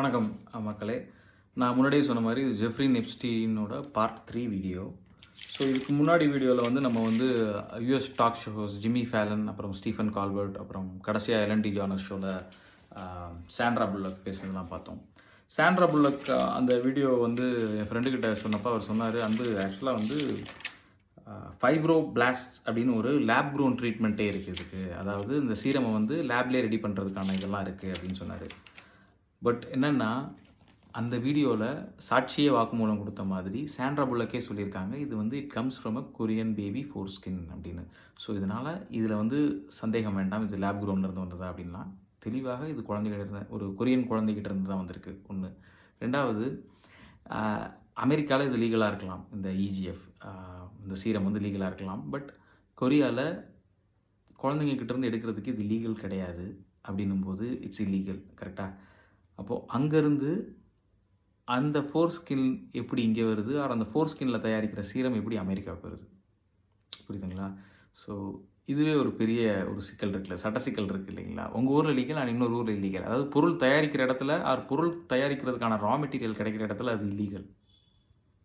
வணக்கம் மக்களே. நான் முன்னாடியே சொன்ன மாதிரி இது ஜெஃப்ரி எப்ஸ்டீனோட பார்ட் 3 வீடியோ. ஸோ இதுக்கு முன்னாடி வீடியோவில் வந்து நம்ம வந்து US talk shows Jimmy fallen, அப்புறம் ஸ்டீஃபன் கால்பர்ட், அப்புறம் கடைசியாக எல்என் டிஜானஸ் ஷோவில் சாண்ட்ரா புல்லக் பேசுனதெல்லாம் பார்த்தோம். சாண்ட்ரா புல்லக் அந்த வீடியோ வந்து என் ஃப்ரெண்டுக்கிட்ட சொன்னப்போ அவர் சொன்னார், ஆக்சுவலாக வந்து ஃபைப்ரோ பிளாஸ்ட் அப்படின்னு ஒரு லேப் க்ரோன் ட்ரீட்மெண்ட்டே இருக்குது இதுக்கு. அதாவது இந்த சீரமை வந்து லேப்லேயே ரெடி பண்ணுறதுக்கான இதெல்லாம் இருக்குது அப்படின்னு சொன்னார். பட் என்னென்னா, அந்த வீடியோவில் சாட்சியே வாக்குமூலம் கொடுத்த மாதிரி சாண்ட்ரா புல்லக்கே சொல்லியிருக்காங்க, இது வந்து it comes from a Korean baby four skin அப்படின்னு. ஸோ இதனால் இதில் வந்து சந்தேகம் வேண்டாம், இது லேப் க்ரௌண்ட்லேருந்து வந்ததா அப்படின்னா தெளிவாக இது குழந்தைகிட்ட இருந்த ஒரு கொரியன் குழந்தைகிட்ட இருந்து தான் வந்திருக்கு. ஒன்று. ரெண்டாவது, அமெரிக்காவில் இது லீகலாக இருக்கலாம், இந்த இஜிஎஃப் இந்த சீரம் வந்து லீகலாக இருக்கலாம். பட் கொரியாவில் குழந்தைங்கக்கிட்டேருந்து எடுக்கிறதுக்கு இது லீகல் கிடையாது. அப்படின்னும் போது இட்ஸ் இல்லீகல். கரெக்டாக? அப்போது அங்கேருந்து அந்த ஃபோர் ஸ்கின் எப்படி இங்கே வருது, அந்த ஃபோர் ஸ்கின்னில் தயாரிக்கிற சீரம் எப்படி அமெரிக்காவுக்கு வருது? புரியுதுங்களா? ஸோ இதுவே ஒரு பெரிய ஒரு சிக்கல் இருக்குல்ல, சட்ட சிக்கல் இருக்குது இல்லைங்களா? உங்கள் ஊரில் லீகல், ஆனால் இன்னொரு ஊரில் இல்லீகல். அதாவது பொருள் தயாரிக்கிற இடத்துல பொருள் தயாரிக்கிறதுக்கான ரா மெட்டீரியல் கிடைக்கிற இடத்துல அது இல்லீகல்.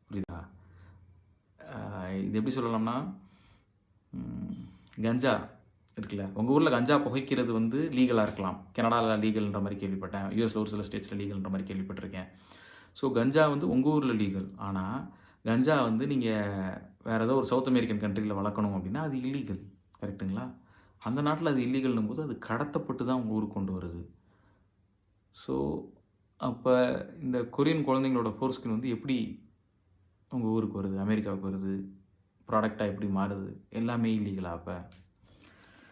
புரியுதா? இது எப்படி சொல்லலாம்னா, கஞ்சா இருக்குல்ல, உங்கள் ஊரில் கஞ்சா புகைக்கிறது வந்து லீகலாக இருக்கலாம். கனடாவில் லீகல்ன்ற மாதிரி கேள்விப்பட்டேன், யூஎஸில் ஒரு சில ஸ்டேட்ஸில் லீகல்ன்ற மாதிரி கேள்விப்பட்டிருக்கேன். ஸோ கஞ்சா வந்து உங்கள் ஊரில் லீகல். ஆனால் கஞ்சா வந்து நீங்கள் வேறு ஏதோ ஒரு சவுத் அமெரிக்கன் கண்ட்ரியில் வளர்க்கணும் அப்படின்னா அது இல்லீகல். கரெக்டுங்களா? அந்த நாட்டில் அது இல்லீகல்னும் போது அது கடத்தப்பட்டு தான் உங்கள் ஊருக்கு கொண்டு வருது. ஸோ அப்போ இந்த கொரியன் குழந்தைங்களோட ஃபோர் ஸ்கின் வந்து எப்படி உங்கள் ஊருக்கு வருது, அமெரிக்காவுக்கு வருது, ப்ராடக்டாக எப்படி மாறுது? எல்லாமே இல்லீகலாக? அப்போ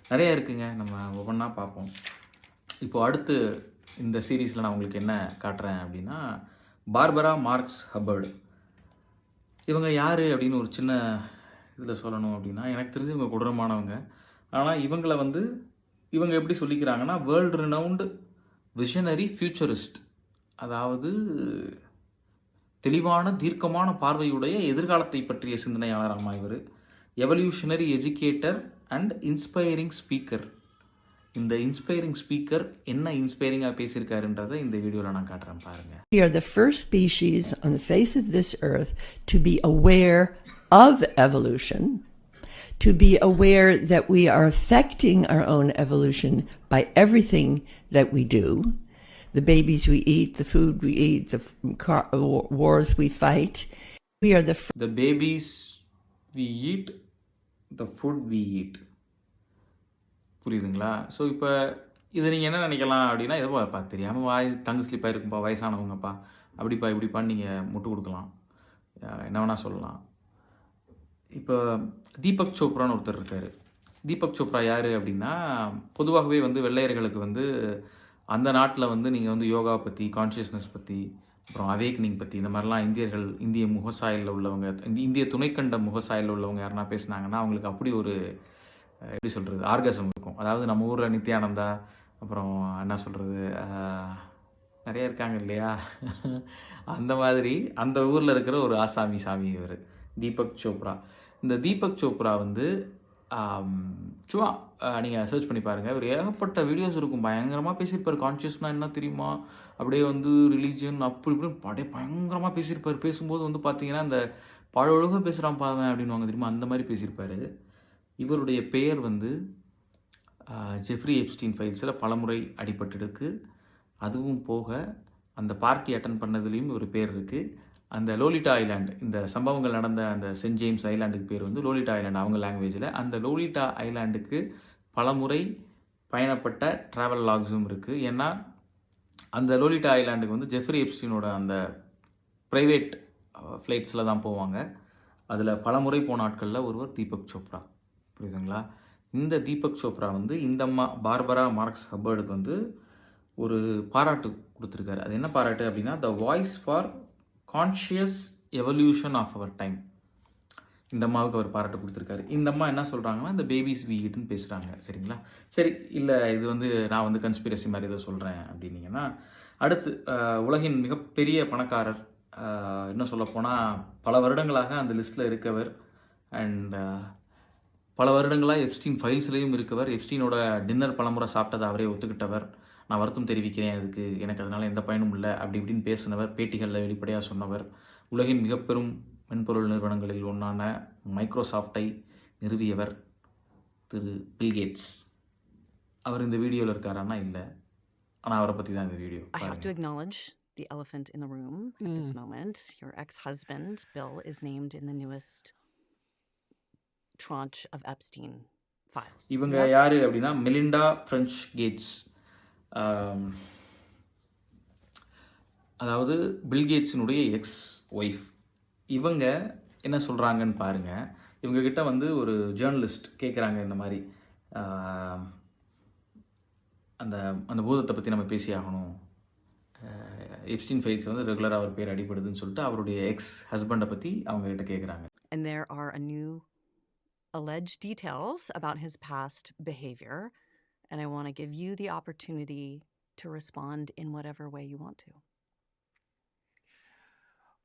நிறையா இருக்குங்க, நம்ம ஒவ்வொன்றா பார்ப்போம். இப்போது அடுத்து இந்த சீரீஸில் நான் உங்களுக்கு என்ன காட்டுறேன் அப்படின்னா, பார்பரா மார்க்ஸ் ஹப்பர்டு. இவங்க யார் அப்படின்னு ஒரு சின்ன இதில் சொல்லணும் அப்படின்னா, எனக்கு தெரிஞ்சு இவங்க கொடூரமானவங்க. ஆனால் இவங்க எப்படி சொல்லிக்கிறாங்கன்னா, வேர்ல்டு ரினவுண்டு விஷனரி ஃபியூச்சரிஸ்ட். அதாவது தெளிவான தீர்க்கமான பார்வையுடைய எதிர்காலத்தை பற்றிய சிந்தனையாளராமா இவர். Evolutionary educator and inspiring speaker. இந்த இன்ஸ்பைரிங் ஸ்பீக்கர் என்ன இன்ஸ்பைரிங்காக பேசியிருக்காருன்றதை இந்த வீடியோவில் நான் காட்டுறேன், பாருங்க. We are the first species on the face of this earth to be aware of evolution, to be aware that we are affecting our own evolution by everything that we do. The babies we eat, the food we eat, the wars we fight. We are the babies we eat, the food we eat. புரியுதுங்களா? So இப்போ இதை நீங்கள் என்ன நினைக்கலாம் அப்படின்னா, எதுவாப்பா தெரியாமல் தங்கு ஸ்லிப்பாக இருக்குப்பா, வயசானவங்கப்பா, அப்படிப்பா இப்படிப்பான்னு நீங்கள் முட்டு கொடுக்கலாம், என்ன வேணால் சொல்லலாம். இப்போ தீபக் சோப்ரான்னு ஒருத்தர் இருக்கார். தீபக் சோப்ரா யார் அப்படின்னா, பொதுவாகவே வந்து வெள்ளையர்களுக்கு வந்து அந்த நாட்டில் வந்து நீங்கள் வந்து யோகா பற்றி, கான்ஷியஸ்னஸ் பற்றி, அப்புறம் அவேக்னிங் பற்றி, இந்த மாதிரிலாம் இந்திய முகசாயலில் உள்ளவங்க, இந்திய துணைக்கண்ட முகசாயலில் உள்ளவங்க யாருன்னா பேசுனாங்கன்னா அவங்களுக்கு அப்படி ஒரு எப்படி சொல்கிறது, ஆர்கசம் இருக்கும். அதாவது நம்ம ஊரில் நித்யானந்தா, அப்புறம் என்ன சொல்கிறது, நிறைய இருக்காங்க இல்லையா, அந்த மாதிரி அந்த ஊரில் இருக்கிற ஒரு ஆசாமி சாமி இவர் தீபக் சோப்ரா. இந்த தீபக் சோப்ரா வந்து சும்மா நீங்கள் சர்ச் பண்ணி பாருங்கள், ஒரு ஏகப்பட்ட வீடியோஸ் இருக்கும், பயங்கரமாக பேசியிருப்பார். கான்ஷியஸ்னால் என்ன தெரியுமா, அப்படியே வந்து ரிலீஜியன் அப்படி இப்படின்னு அப்படியே பயங்கரமாக பேசியிருப்பார். பேசும்போது வந்து பார்த்தீங்கன்னா இந்த பழொழுக பேசுகிறான் பாவன் அப்படின்னு தெரியுமா, அந்த மாதிரி பேசியிருப்பார். இவருடைய பெயர் வந்து ஜெஃப்ரி எப்ஸ்டீன் ஃபைல்ஸில் பலமுறை அடிபட்டுருக்கு. அதுவும் போக அந்த பார்ட்டி அட்டன் பண்ணதுலேயும் ஒரு பேர் இருக்குது. அந்த லோலிட்டா ஐலாண்ட், இந்த சம்பவங்கள் நடந்த அந்த சென்ட் ஜேம்ஸ் ஐலாண்டுக்கு பேர் வந்து லோலிட்டா ஐலாண்ட் அவங்க லாங்குவேஜில். அந்த லோலிட்டா ஐலாண்டுக்கு பலமுறை பயணப்பட்ட ட்ராவல் லாக்ஸும் இருக்குது. ஏன்னா அந்த லோலிட்டா ஐலாண்டுக்கு வந்து ஜெஃப்ரி எப்ஸ்டீனோட அந்த ப்ரைவேட் ஃப்ளைட்ஸில் தான் போவாங்க. அதில் பலமுறை போன ஆட்களில் ஒருவர் தீபக் சோப்ரா. புரியுதுங்களா? இந்த தீபக் சோப்ரா வந்து இந்த பார்பரா மார்க்ஸ் ஹப்பர்டுக்கு வந்து ஒரு பாராட்டு கொடுத்துருக்காரு. அது என்ன பாராட்டு அப்படின்னா, the voice for conscious evolution of our time. இந்த அம்மாவுக்கு அவர் பாராட்டு கொடுத்துருக்காரு. இந்த அம்மா என்ன சொல்கிறாங்கன்னா, இந்த பேபிஸ் வி ஈட்னு பேசுகிறாங்க. சரிங்களா? சரி, இல்லை இது வந்து நான் வந்து கன்ஸ்பிரசி மாதிரி ஏதோ சொல்கிறேன் அப்படின்னீங்கன்னா, அடுத்து உலகின் மிகப்பெரிய பணக்காரர், என்ன சொல்லப்போனால் பல வருடங்களாக அந்த லிஸ்ட்டில் இருக்கவர், அண்ட் பல வருடங்களாக எப்ஸ்டீன் ஃபைல்ஸ்லேயும் இருக்கவர், எப்ஸ்டீனோட டின்னர் பலமுறை சாப்பிட்டதை அவரே ஒத்துக்கிட்டவர், நான் வருத்தம் தெரிவிக்கிறேன், அதுக்கு எனக்கு அதனால் எந்த பயனும் இல்லை அப்படி இப்படின்னு பேசினவர், பேட்டிகளில் வெளிப்படையாக சொன்னவர், உலகின் மிகப்பெரும் மென்பொருள் நிறுவனங்களில் ஒன்றான மைக்ரோசாஃப்டை நிறுவியவர் திரு பில்கேட்ஸ். அவர் இந்த வீடியோவில் இருக்காரான்னா இல்லை, ஆனால் அவரை பற்றி தான் இந்த video. I have to acknowledge the elephant in the room at this moment. Your ex-husband, Bill, is named in the newest tranche of Epstein files. இவங்க யார் அப்படின்னா மெலிண்டா ஃப்ரெஞ்ச் கேட்ஸ். அதாவது பில்கேட்ஸினுடைய எக்ஸ் ஒய்ஃப். இவங்க என்ன சொல்கிறாங்கன்னு பாருங்கள். இவங்கக்கிட்ட வந்து ஒரு ஜேர்னலிஸ்ட் கேட்குறாங்க, இந்த மாதிரி அந்த அந்த பூதத்தை பற்றி நம்ம பேசி ஆகணும், எப்ஸ்டீன் ஃபைல்ஸ் வந்து ரெகுலராக அவர் பேர் அடிபடுதுன்னு சொல்லிட்டு அவருடைய எக்ஸ் ஹஸ்பண்டை பற்றி அவங்ககிட்ட கேட்குறாங்க. And there are a new alleged details about his past behavior, and I want to give you the opportunity to respond in whatever way you want to.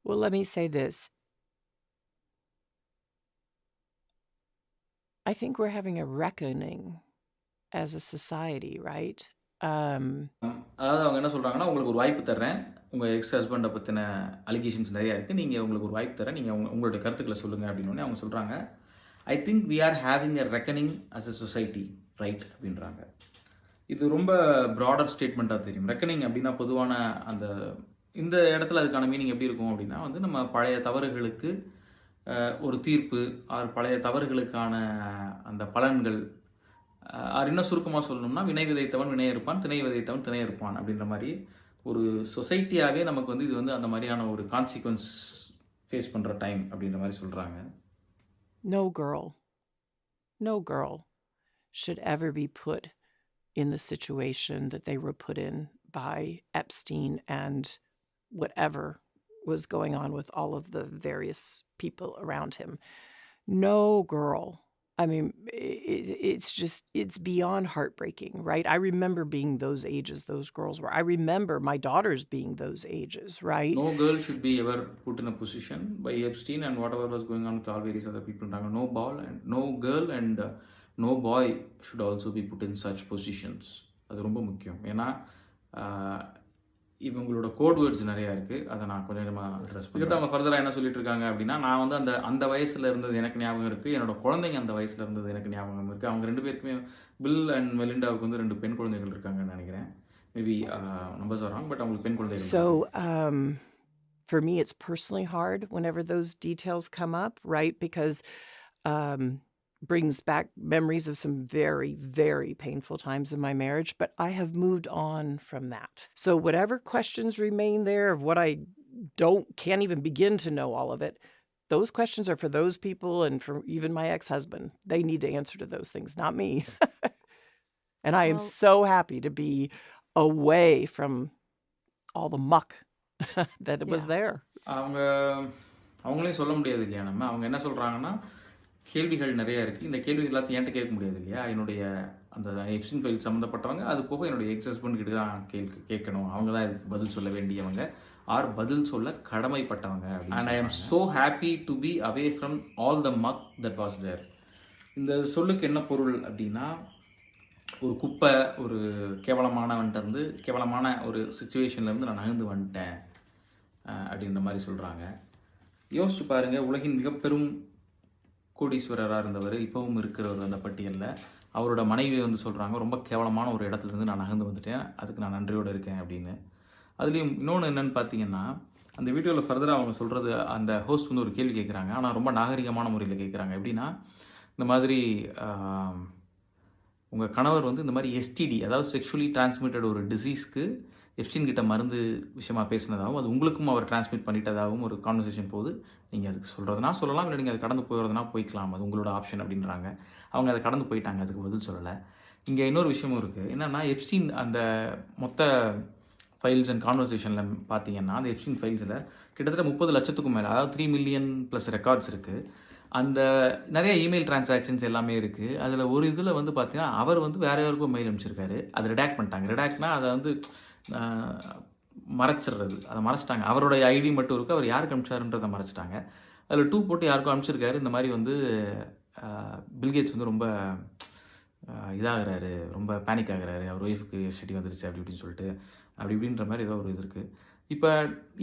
Well, let me say this. I think we're having a reckoning as a society, right? அதாவது அவங்க என்ன சொல்கிறாங்கன்னா, உங்களுக்கு ஒரு வாய்ப்பு தர்றேன், உங்கள் X ஹஸ்பண்டை பற்றின அலிகேஷன்ஸ் நிறையா இருக்குது, நீங்கள் உங்களுக்கு ஒரு வாய்ப்பு தரேன், நீங்கள் உங்களுடைய கருத்துக்களை சொல்லுங்கள் அப்படின்னு அவங்க சொல்கிறாங்க. I think we are having a reckoning as a society, right அப்படின்றாங்க. இது ரொம்ப ப்ராடர் ஸ்டேட்மெண்ட்டாக தெரியும். ரெக்கனிங் அப்படின்னா பொதுவான அந்த இந்த இடத்துல அதுக்கான மீனிங் எப்படி இருக்கும் அப்படின்னா வந்து நம்ம பழைய தவறுகளுக்கு ஒரு தீர்ப்பு, பழைய தவறுகளுக்கான அந்த பலன்கள், இன்னும் சுருக்கமாக சொல்லணும்னா வினை விதைத்தவன் வினை இருப்பான், திணை விதைத்தவன் திணை இருப்பான் அப்படின்ற மாதிரி ஒரு சொசைட்டியாகவே நமக்கு வந்து இது வந்து அந்த மாதிரியான ஒரு கான்சிக்வன்ஸ் ஃபேஸ் பண்ணுற டைம் அப்படின்ற மாதிரி சொல்கிறாங்க. No girl should ever be put in the situation that they were put in by Epstein and whatever was going on with all of the various people around him. No girl. I mean, it's beyond heartbreaking, right? I remember being those ages those girls were. I remember my daughters being those ages, right? No girl should be ever put in a position by Epstein and whatever was going on with all various other people. No girl and no boy should also be put in such positions. அது ரொம்ப முக்கியம். ஏன்னா இவங்களோட code words நிறையா இருக்குது. அதை நான் கொஞ்சம் கொஞ்சமாக அட்ரஸ் பண்ணிட்டு அவங்க ஃபர்தராக என்ன சொல்லிட்டு இருக்காங்க அப்படின்னா, நான் வந்து அந்த வயசில் இருந்தது எனக்கு ஞாபகம் இருக்குது, என்னோட குழந்தைங்க அந்த வயசில் இருந்தது எனக்கு ஞாபகம் இருக்குது. அவங்க ரெண்டு பேருக்குமே பில் அண்ட் மெலிண்டாவுக்கு வந்து 2 பெண் குழந்தைகள் இருக்காங்கன்னு நினைக்கிறேன். Maybe numbers are wrong, but அவங்களுக்கு பெண் குழந்தைகள். So for me it's personally hard whenever those details come up, right? Because brings back memories of some very, very painful times in my marriage, but I have moved on from that. So whatever questions remain there of what I can't even begin to know all of it, those questions are for those people and for even my ex-husband. They need to answer to those things, not me. And I am so happy to be away from all the muck that was there. அவங்களையும் சொல்ல முடியாது இல்லையா நம்ம. அவங்க என்ன சொல்கிறாங்கன்னா, கேள்விகள் நிறையா இருக்குது, இந்த கேள்விகள் எல்லாத்தையும் என்கிட்ட கேட்க முடியாது இல்லையா. என்னுடைய அந்த எப்ஸ்டீன் ஃபைல் சம்மந்தப்பட்டவங்க, அது போக என்னுடைய எக்ஸ் ஹஸ்பண்ட் கிட்ட தான் கேட்கணும். அவங்க தான் இதுக்கு பதில் சொல்ல வேண்டியவங்க, பதில் சொல்ல கடமைப்பட்டவங்க. And I am so happy to be away from all the muck that was there. இந்த சொல்லுக்கு என்ன பொருள் அப்படின்னா, ஒரு குப்பை, ஒரு கேவலமானவன்ட்டு கேவலமான ஒரு சுச்சுவேஷன்லேருந்து நான் நகர்ந்து வந்துட்டேன் அப்படின்ற மாதிரி சொல்கிறாங்க. யோசிச்சு பாருங்கள், உலகின் மிகப்பெரும் கோடீஸ்வரராக இருந்தவர், இப்போவும் இருக்கிறவர் அந்த பட்டியலில். அவரோட மனைவி வந்து சொல்கிறாங்க, ரொம்ப கேவலமான ஒரு இடத்துலேருந்து நான் நகர்ந்து வந்துட்டேன், அதுக்கு நான் நன்றியோடு இருக்கேன் அப்படின்னு. அதுலேயும் இன்னொன்று என்னென்னு பார்த்தீங்கன்னா, அந்த வீடியோவில் ஃபர்தராக அவங்க சொல்கிறது, அந்த ஹோஸ்ட் வந்து ஒரு கேள்வி கேட்குறாங்க, ஆனால் ரொம்ப நாகரிகமான முறையில் கேட்குறாங்க. எப்படின்னா, இந்த மாதிரி உங்கள் கணவர் வந்து இந்த மாதிரி எஸ்டிடி, அதாவது செக்ஷுவலி டிரான்ஸ்மிட்டட் ஒரு டிசீஸ்க்கு எப்ஸ்டீன் கிட்ட மருந்து விஷயமாக பேசினதாகவும், அது உங்களுக்கும் அவர் டிரான்ஸ்மிட் பண்ணிட்டதாகவும் ஒரு கான்வர்சேஷன் போகுது. நீங்கள் அதுக்கு சொல்கிறதுனா சொல்லலாம், இல்லை நீங்கள் அது கடந்து போகிறதுனா போய்க்கலாம், அது உங்களோட ஆப்ஷன் அப்படின்றாங்க. அவங்க அதை கடந்து போயிட்டாங்க, அதுக்கு பதில் சொல்லலை. இங்கே இன்னொரு விஷயமும் இருக்குது. என்னென்னா, எப்ஸ்டீன் அந்த மொத்த ஃபைல்ஸ் அண்ட் கான்வர்சேஷனில் பார்த்தீங்கன்னா, அந்த எப்ஸ்டீன் ஃபைல்ஸில் கிட்டத்தட்ட 30 லட்சத்துக்கும் மேலே, அதாவது 3 மில்லியன் ப்ளஸ் ரெக்கார்ட்ஸ் இருக்குது. அந்த நிறைய இமெயில் டிரான்சாக்ஷன்ஸ் எல்லாமே இருக்குது. அதில் ஒரு இதில் வந்து பார்த்தீங்கன்னா, அவர் வந்து வேறு யாருக்கும் மெயில் அனுப்பிச்சிருக்காரு, அதை ரிடாக்ட் பண்ணிட்டாங்க. ரிடாக்ட்னா அதை வந்து மறைச்சிடுறது, அதை மறைச்சிட்டாங்க. அவருடைய ஐடி மட்டும் இருக்குது, அவர் யாருக்கு அனுப்பிச்சாருன்றதை மறைச்சிட்டாங்க. அதில் 2 போட்டு யாருக்கும் அனுப்பிச்சிருக்காரு. இந்த மாதிரி வந்து பில்கேட்ஸ் வந்து ரொம்ப இதாகிறாரு, ரொம்ப பேனிக் ஆகுறாரு, அவர் ஒய்ஃபுக்கு எஸ்டிடி வந்துருச்சு அப்படி இப்படின்னு சொல்லிட்டு அப்படி இப்படின்ற மாதிரி ஏதோ ஒரு இது இருக்குது. இப்போ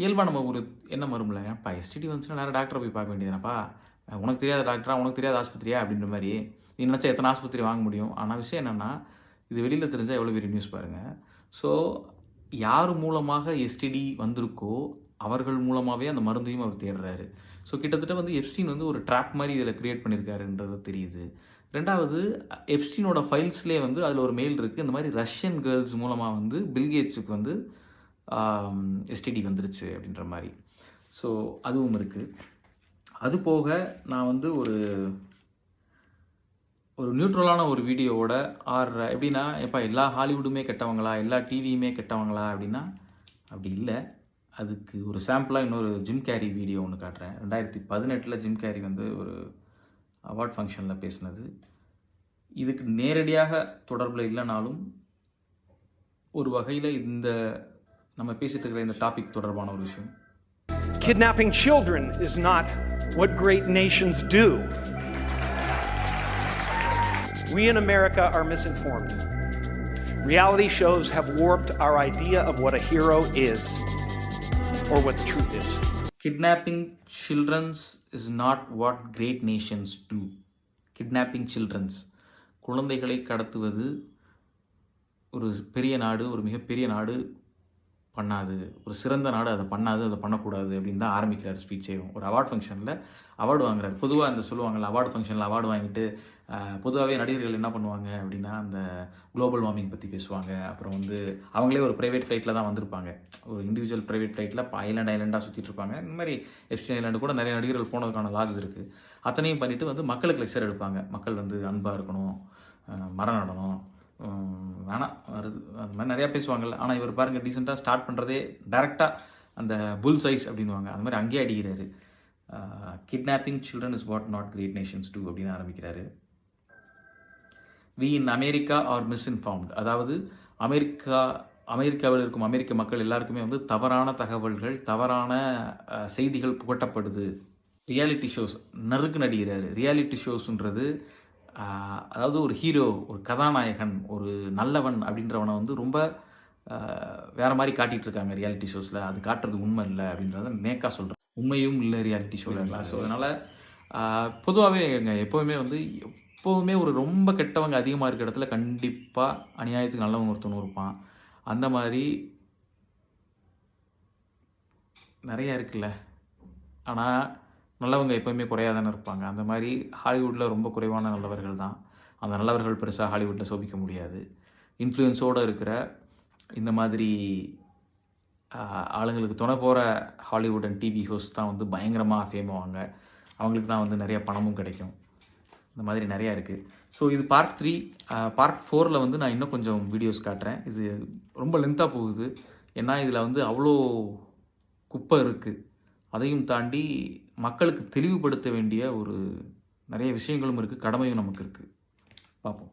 இயல்பாக நம்ம ஒரு எண்ணம் வரும்ல, ஏன்ப்பா எஸ்டிடி வந்துச்சுன்னா நேரம் டாக்டரை போய் பார்க்க வேண்டியதுனப்பா, உனக்கு தெரியாத டாக்டரா, உனக்கு தெரியாத ஆஸ்பத்திரியா அப்படின்ற மாதிரி நீ நினச்சா எத்தனை ஆஸ்பத்திரி வாங்க முடியும். ஆனால் விஷயம் என்னென்னா, இது வெளியில் தெரிஞ்சால் எவ்வளோ பெரிய நியூஸ் பாருங்கள். ஸோ யார் மூலமாக எஸ்டிடி வந்திருக்கோ அவர்கள் மூலமாகவே அந்த மருந்தையும் அவர் தேடுறாரு. ஸோ கிட்டத்தட்ட வந்து எப்ஸ்டீன் வந்து ஒரு ட்ராப் மாதிரி இதில் க்ரியேட் பண்ணியிருக்காருன்றது தெரியுது. ரெண்டாவது, எப்ஸ்டீனோட ஃபைல்ஸ்லேயே வந்து அதில் ஒரு மெயில் இருக்குது, இந்த மாதிரி ரஷ்யன் கேர்ள்ஸ் மூலமாக வந்து பில்கேட்ஸுக்கு வந்து எஸ்டிடி வந்துருச்சு அப்படின்ற மாதிரி. ஸோ அதுவும் இருக்குது. அது போக நான் வந்து ஒரு நியூட்ரலான ஒரு வீடியோவோட எப்படின்னா, எப்போ எல்லா ஹாலிவுட்டுமே கெட்டவங்களா, எல்லா டிவியுமே கெட்டவங்களா அப்படின்னா அப்படி இல்லை. அதுக்கு ஒரு சாம்பிளாக இன்னொரு ஜிம் கேரி வீடியோ ஒன்று காட்டுறேன். 2018 ஜிம் கேரி வந்து ஒரு அவார்ட் ஃபங்க்ஷனில் பேசினது. இதுக்கு நேரடியாக தொடர்பில் இல்லைனாலும் ஒரு வகையில் இந்த நம்ம பேசிகிட்டு இருக்கிற இந்த டாபிக் தொடர்பான ஒரு விஷயம். Kidnapping children is not what great nations do. We in America are misinformed. Reality shows have warped our idea of what a hero is or what the truth is. Kidnapping children is not what great nations do. Kidnapping children, குழந்தைகளை கடத்துவது ஒரு பெரிய நாடு, ஒரு மிகப்பெரிய நாடு பண்ணாது, ஒரு சிறந்த நாடு அதை பண்ணாது, அதை பண்ணக்கூடாது அப்படின்னு தான் ஆரம்பிக்கிறார் ஸ்பீச்சேவும். ஒரு அவார்ட் ஃபங்க்ஷனில் அவார்டு வாங்குறாரு. பொதுவாக அந்த சொல்லுவாங்கள்ல, அவார்டு ஃபங்க்ஷனில் அவார்டு வாங்கிட்டு பொதுவாகவே நடிகர்கள் என்ன பண்ணுவாங்க அப்படின்னா, அந்த குளோபல் வார்மிங் பற்றி பேசுவாங்க. அப்புறம் வந்து அவங்களே ஒரு ப்ரைவேட் ஃப்ளைட்டில் தான் வந்திருப்பாங்க, ஒரு இண்டிவிஜுவல் ப்ரைவேட் ஃப்ளைட்டில் ஐலாண்டாக சுற்றிட்டு இருப்பாங்க. இந்த மாதிரி எப்ஸ்டீன் ஐலாண்டு கூட நிறைய நடிகர்கள் போனதுக்கான லாக்ஸ் இருக்குது. அத்தனையும் பண்ணிவிட்டு வந்து மக்களுக்கு லெக்சர் எடுப்பாங்க. மக்கள் வந்து அன்பாக இருக்கணும், மரம் நடணும், வேணாம் வருது, அது மாதிரி நிறையா பேசுவாங்கள்ல. ஆனால் இவர் பாருங்கள், டீசெண்டாக ஸ்டார்ட் பண்ணுறதே டேரெக்டாக அந்த புல் சைஸ் அப்படின்வாங்க, அது மாதிரி அங்கேயே அடிக்கிறாரு. Kidnapping children is what not great nations do அப்படின்னு ஆரம்பிக்கிறாரு. We in America are misinformed, அதாவது அமெரிக்காவில் இருக்கும் அமெரிக்க மக்கள் எல்லாருக்குமே வந்து தவறான தகவல்கள், தவறான செய்திகள் புகட்டப்படுது. ரியாலிட்டி ஷோஸ் நறுக்கு நடிகிறாரு. ரியாலிட்டி ஷோஸுன்றது அதாவது ஒரு ஹீரோ, ஒரு கதாநாயகன், ஒரு நல்லவன் அப்படின்றவனை வந்து ரொம்ப வேறு மாதிரி காட்டிகிட்டு இருக்காங்க ரியாலிட்டி ஷோஸில். அது காட்டுறது உண்மை இல்லை அப்படின்றத நேக்கா சொல்கிறேன். உண்மையும் இல்லை ரியாலிட்டி ஷோவில். ஸோ அதனால் பொதுவாகவே எப்போவுமே வந்து ஒரு ரொம்ப கெட்டவங்க அதிகமாக இருக்கிற இடத்துல கண்டிப்பாக அநியாயத்துக்கு நல்லவங்க ஒருத்தவங்க இருப்பான். அந்த மாதிரி நிறையா இருக்குல்ல. ஆனால் நல்லவங்க எப்போவுமே குறையாதானே இருப்பாங்க. அந்த மாதிரி ஹாலிவுட்டில் ரொம்ப குறைவான நல்லவர்கள் தான். அந்த நல்லவர்கள் பெருசாக ஹாலிவுட்டில் சோபிக்க முடியாது. இன்ஃப்ளூயன்ஸோடு இருக்கிற இந்த மாதிரி ஆளுங்களுக்கு துணை போகிற ஹாலிவுட் அண்ட் டிவி ஹோஸ்ட் தான் வந்து பயங்கரமாக ஃபேம் ஆவாங்க. அவங்களுக்கு தான் வந்து நிறைய பணமும் கிடைக்கும். இந்த மாதிரி நிறையா இருக்குது. ஸோ இது பார்ட் 3. பார்ட் 4ல் வந்து நான் இன்னும் கொஞ்சம் வீடியோஸ் காட்டுறேன். இது ரொம்ப லென்த்தாக போகுது, ஏன்னா இதில் வந்து அவ்வளோ குப்பை இருக்குது. அதையும் தாண்டி மக்களுக்கு தெளிவுபடுத்த வேண்டிய ஒரு நிறைய விஷயங்களும் இருக்குது, கடமையும் நமக்கு இருக்குது. பார்ப்போம்.